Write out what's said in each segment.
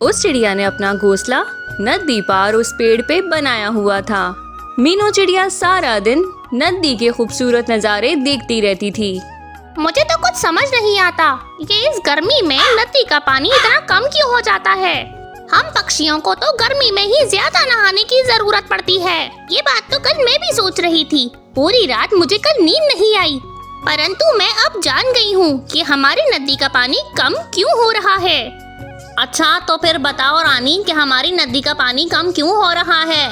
उस चिड़िया ने अपना घोंसला नदी पार उस पेड़ पे बनाया हुआ था। मीनू चिड़िया सारा दिन नदी के खूबसूरत नज़ारे देखती रहती थी। मुझे तो कुछ समझ नहीं आता कि इस गर्मी में नदी का पानी इतना कम क्यों हो जाता है। हम पक्षियों को तो गर्मी में ही ज्यादा नहाने की जरूरत पड़ती है। ये बात तो कल मैं भी सोच रही थी। पूरी रात मुझे कल नींद नहीं आई, परंतु मैं अब जान गई हूँ कि हमारी नदी का पानी कम क्यों हो रहा है। अच्छा, तो फिर बताओ रानी कि हमारी नदी का पानी कम क्यों हो रहा है।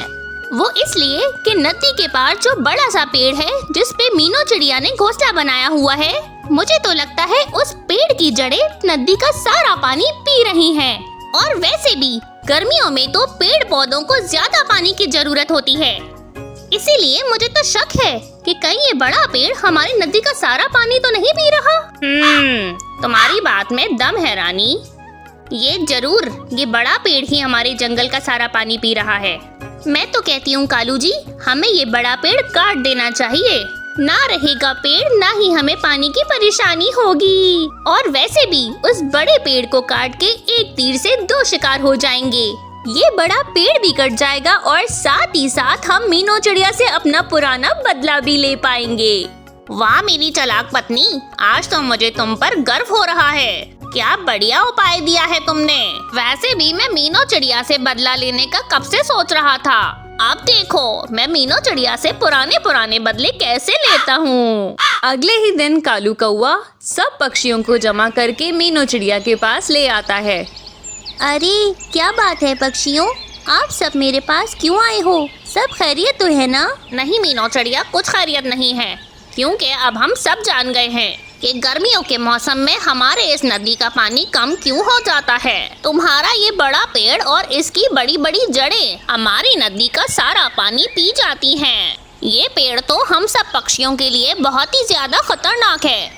वो इसलिए कि नदी के पार जो बड़ा सा पेड़ है जिस पे मीनू चिड़िया ने घोंसला बनाया हुआ है, मुझे तो लगता है उस पेड़ की जड़ें नदी का सारा पानी पी रही हैं। और वैसे भी गर्मियों में तो पेड़ पौधों को ज्यादा पानी की जरूरत होती है। इसीलिए मुझे तो शक है कि कहीं ये बड़ा पेड़ हमारी नदी का सारा पानी तो नहीं पी रहा। तुम्हारी बात में दम है रानी। ये बड़ा पेड़ ही हमारे जंगल का सारा पानी पी रहा है। मैं तो कहती हूँ कालू जी, हमें ये बड़ा पेड़ काट देना चाहिए। ना रहेगा पेड़, ना ही हमें पानी की परेशानी होगी। और वैसे भी उस बड़े पेड़ को काट के एक तीर से दो शिकार हो जाएंगे। ये बड़ा पेड़ भी कट जाएगा और साथ ही साथ हम मीनू चिड़िया से अपना पुराना बदला भी ले पाएंगे। वाह मेरी चालाक पत्नी, आज तो मुझे तुम पर गर्व हो रहा है। क्या बढ़िया उपाय दिया है तुमने। वैसे भी मैं मीनू चिड़िया से बदला लेने का कब से सोच रहा था। अब देखो मैं मीनू चिड़िया से पुराने बदले कैसे लेता हूँ। अगले ही दिन कालू कौवा सब पक्षियों को जमा करके मीनू चिड़िया के पास ले आता है। अरे क्या बात है पक्षियों, आप सब मेरे पास क्यों आए हो? सब खैरियत तो है ना? नहीं मीनू चिड़िया, कुछ खैरियत नहीं है, क्योंकि अब हम सब जान गए हैं कि गर्मियों के मौसम में हमारे इस नदी का पानी कम क्यों हो जाता है। तुम्हारा ये बड़ा पेड़ और इसकी बड़ी बड़ी जड़ें हमारी नदी का सारा पानी पी जाती हैं। ये पेड़ तो हम सब पक्षियों के लिए बहुत ही ज्यादा खतरनाक है।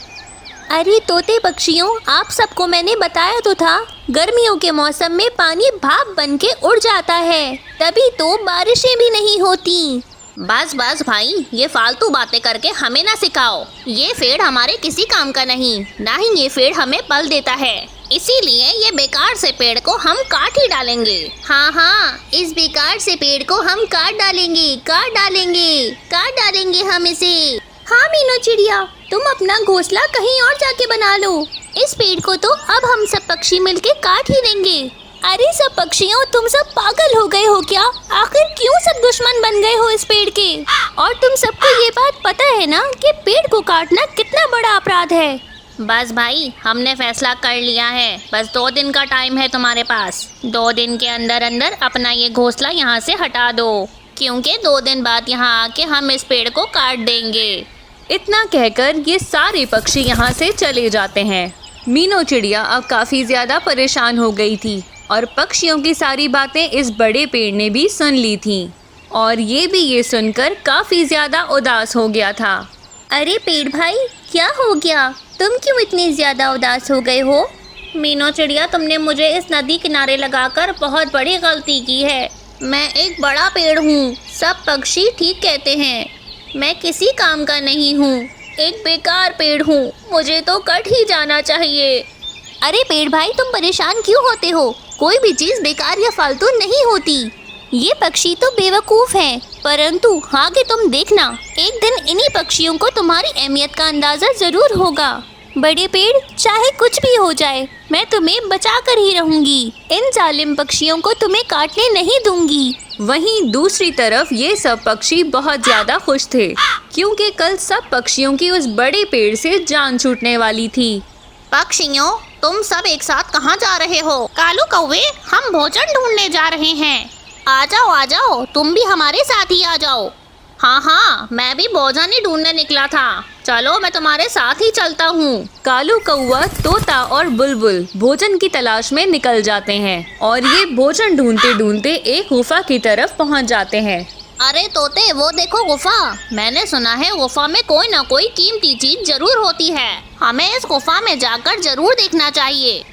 अरे तोते पक्षियों, आप सबको मैंने बताया तो था, गर्मियों के मौसम में पानी भाप बन के उड़ जाता है, तभी तो बारिशें भी नहीं होती। बस भाई, ये फालतू बातें करके हमें ना सिखाओ। ये पेड़ हमारे किसी काम का नहीं, ना ही ये पेड़ हमें पल देता है। इसीलिए ये बेकार से पेड़ को हम काट ही डालेंगे। हाँ, इस बेकार से पेड़ को हम काट डालेंगे हम इसे। हाँ मीनू चिड़िया, तुम अपना घोंसला कहीं और जाके बना लो। इस पेड़ को तो अब हम सब पक्षी मिलके काट ही देंगे। अरे सब पक्षियों, तुम सब पागल हो गए हो क्या? आखिर क्यों सब दुश्मन बन गए हो इस पेड़ के? और तुम सबको ये बात पता है ना कि पेड़ को काटना कितना बड़ा अपराध है। बस भाई, हमने फैसला कर लिया है। बस 2 दिन का टाइम है तुम्हारे पास। 2 दिन के अंदर अपना ये घोंसला यहाँ से हटा दो, क्योंकि 2 दिन बाद यहाँ आके हम इस पेड़ को काट देंगे। इतना कहकर ये सारे पक्षी यहाँ से चले जाते हैं। मीनू चिड़िया अब काफी ज्यादा परेशान हो गई थी और पक्षियों की सारी बातें इस बड़े पेड़ ने भी सुन ली थीं और ये भी ये सुनकर काफी ज्यादा उदास हो गया था। अरे पेड़ भाई, क्या हो गया? तुम क्यों इतने ज्यादा उदास हो गए हो? मीनू चिड़िया, तुमने मुझे इस नदी किनारे लगाकर बहुत बड़ी गलती की है। मैं एक बड़ा पेड़ हूँ, सब पक्षी ठीक कहते हैं। मैं किसी काम का नहीं हूँ, एक बेकार पेड़ हूँ, मुझे तो कट ही जाना चाहिए। अरे पेड़ भाई, तुम परेशान क्यों होते हो? कोई भी चीज बेकार या फालतू नहीं होती। ये पक्षी तो बेवकूफ हैं, परंतु आगे तुम देखना, एक दिन इन्हीं पक्षियों को तुम्हारी अहमियत का अंदाजा जरूर होगा। बड़े पेड़, चाहे कुछ भी हो जाए, मैं तुम्हें बचा कर ही रहूंगी। इन जालिम पक्षियों को तुम्हें काटने नहीं दूंगी। वहीं दूसरी तरफ ये सब पक्षी बहुत ज्यादा खुश थे, क्योंकि कल सब पक्षियों की उस बड़े पेड़ से जान छूटने वाली थी। पक्षियों, तुम सब एक साथ कहाँ जा रहे हो? कालू कौवे, हम भोजन ढूंढने जा रहे हैं। आ जाओ, तुम भी हमारे साथ ही आ जाओ। हाँ, मैं भी भोजन ही ढूंढने निकला था। चलो, मैं तुम्हारे साथ ही चलता हूँ। कालू कौवा, तोता और बुलबुल भोजन की तलाश में निकल जाते हैं और ये भोजन ढूंढते ढूंढते एक गुफा की तरफ पहुँच जाते हैं। अरे तोते, वो देखो गुफा। मैंने सुना है गुफा में कोई ना कोई कीमती चीज जरूर होती है। हमें इस गुफा में जाकर जरूर देखना चाहिए।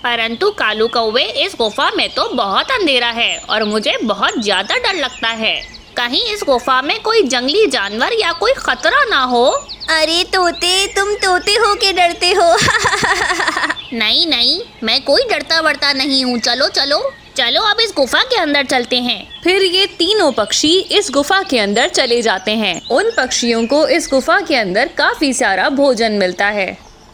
परंतु कालू कौवे, इस गुफा में तो बहुत अंधेरा है और मुझे बहुत ज्यादा डर लगता है। कहीं इस गुफा में कोई जंगली जानवर या कोई खतरा ना हो। अरे तोते, तुम तोते हो के डरते हो? नहीं नहीं, मैं कोई डरता वरता नहीं हूँ। चलो चलो चलो, अब इस गुफा के अंदर चलते हैं। फिर ये तीनों पक्षी इस गुफा के अंदर चले जाते हैं। उन पक्षियों को इस गुफा के अंदर काफी सारा भोजन मिलता है।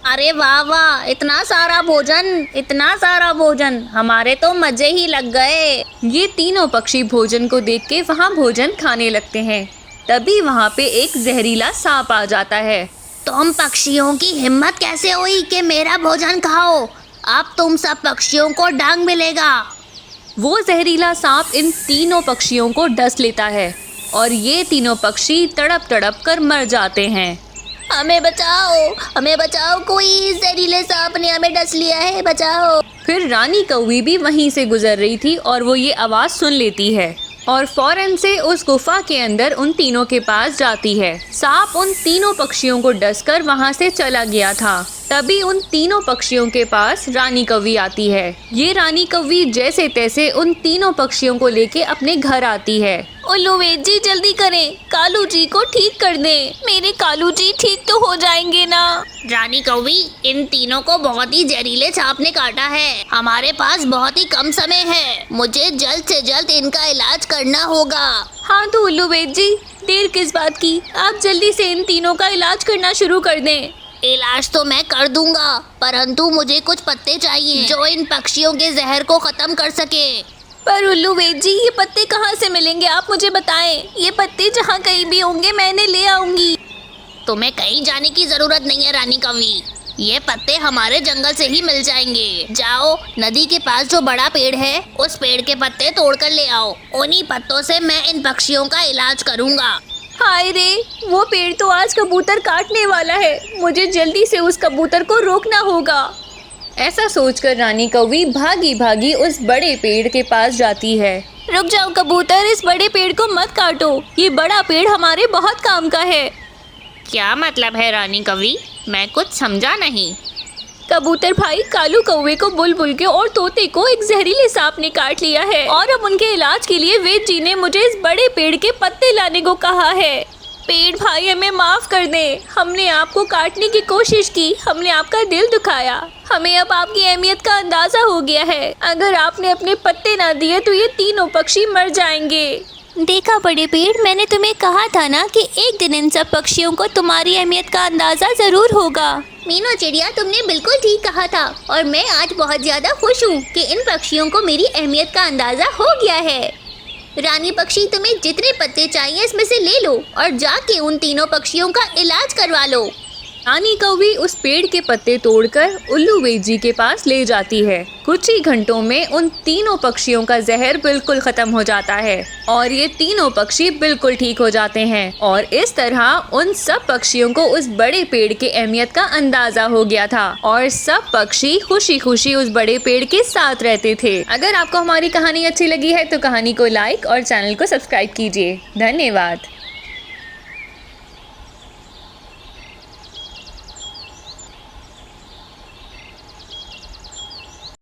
अरे वाह वाह, इतना सारा भोजन, इतना सारा भोजन, हमारे तो मजे ही लग गए। ये तीनों पक्षी भोजन को देख के वहाँ भोजन खाने लगते हैं। तभी वहाँ पे एक जहरीला सांप आ जाता है। तुम पक्षियों की हिम्मत कैसे हुई कि मेरा भोजन खाओ? अब तुम सब पक्षियों को डांग मिलेगा। वो जहरीला सांप इन तीनों पक्षियों को डस लेता है और ये तीनों पक्षी तड़प तड़प कर मर जाते हैं। हमें बचाओ, हमें बचाओ, कोई जहरीले सांप ने हमें डस लिया है, बचाओ। फिर रानी कौवी भी वहीं से गुजर रही थी और वो ये आवाज़ सुन लेती है और फौरन से उस गुफा के अंदर उन तीनों के पास जाती है। सांप उन तीनों पक्षियों को डसकर वहाँ से चला गया था। तभी उन तीनों पक्षियों के पास रानी कौवी आती है। ये रानी कौवी जैसे तैसे उन तीनों पक्षियों को लेके अपने घर आती है। उल्लू वेद जी जल्दी करें, कालू जी को ठीक कर दें। मेरे कालू जी ठीक तो हो जाएंगे ना? रानी कौवी, इन तीनों को बहुत ही जहरीले सांप ने काटा है। हमारे पास बहुत ही कम समय है, मुझे जल्द से जल्द इनका इलाज करना होगा। हाँ तो उल्लू वेद जी, देर किस बात की, आप जल्दी से इन तीनों का इलाज करना शुरू कर दें। इलाज तो मैं कर दूंगा, परंतु मुझे कुछ पत्ते चाहिए जो इन पक्षियों के जहर को खत्म कर सके। पर उल्लू वेद जी, ये पत्ते कहाँ से मिलेंगे, आप मुझे बताएं। ये पत्ते जहाँ कहीं भी होंगे मैं इन्हें ले आऊंगी। तुम्हें कहीं जाने की जरूरत नहीं है रानी कौवी, ये पत्ते हमारे जंगल से ही मिल जाएंगे। जाओ, नदी के पास जो बड़ा पेड़ है उस पेड़ के पत्ते तोड़ कर ले आओ। उन्हीं पत्तों से मैं इन पक्षियों का इलाज करूंगा। हाय रे, वो पेड़ तो आज कबूतर काटने वाला है, मुझे जल्दी से उस कबूतर को रोकना होगा। ऐसा सोचकर रानी कौवी भागी भागी उस बड़े पेड़ के पास जाती है। रुक जाओ कबूतर, इस बड़े पेड़ को मत काटो, ये बड़ा पेड़ हमारे बहुत काम का है। क्या मतलब है रानी कौवी, मैं कुछ समझा नहीं। कबूतर भाई, कालू कौवे को, बुलबुल के और तोते को एक जहरीले सांप ने काट लिया है और अब उनके इलाज के लिए वेद जी ने मुझे इस बड़े पेड़ के पत्ते लाने को कहा है। पेड़ भाई, हमें माफ कर दें, हमने आपको काटने की कोशिश की, हमने आपका दिल दुखाया। हमें अब आपकी अहमियत का अंदाजा हो गया है। अगर आपने अपने पत्ते ना दिए तो ये तीनों पक्षी मर जाएंगे। देखा बड़े पेड़, मैंने तुम्हें कहा था ना कि एक दिन इन सब पक्षियों को तुम्हारी अहमियत का अंदाजा जरूर होगा। मीनू चिड़िया, तुमने बिल्कुल ठीक कहा था और मैं आज बहुत ज्यादा खुश हूँ कि इन पक्षियों को मेरी अहमियत का अंदाजा हो गया है। रानी पक्षी, तुम्हें जितने पत्ते चाहिए इसमें से ले लो और जाके उन तीनों पक्षियों का इलाज करवा लो। रानी कौवी उस पेड़ के पत्ते तोड़कर उल्लू वेद जी के पास ले जाती है। कुछ ही घंटों में उन तीनों पक्षियों का जहर बिल्कुल खत्म हो जाता है और ये तीनों पक्षी बिल्कुल ठीक हो जाते हैं और इस तरह उन सब पक्षियों को उस बड़े पेड़ की अहमियत का अंदाजा हो गया था और सब पक्षी खुशी खुशी उस बड़े पेड़ के साथ रहते थे। अगर आपको हमारी कहानी अच्छी लगी है तो कहानी को लाइक और चैनल को सब्सक्राइब कीजिए। धन्यवाद।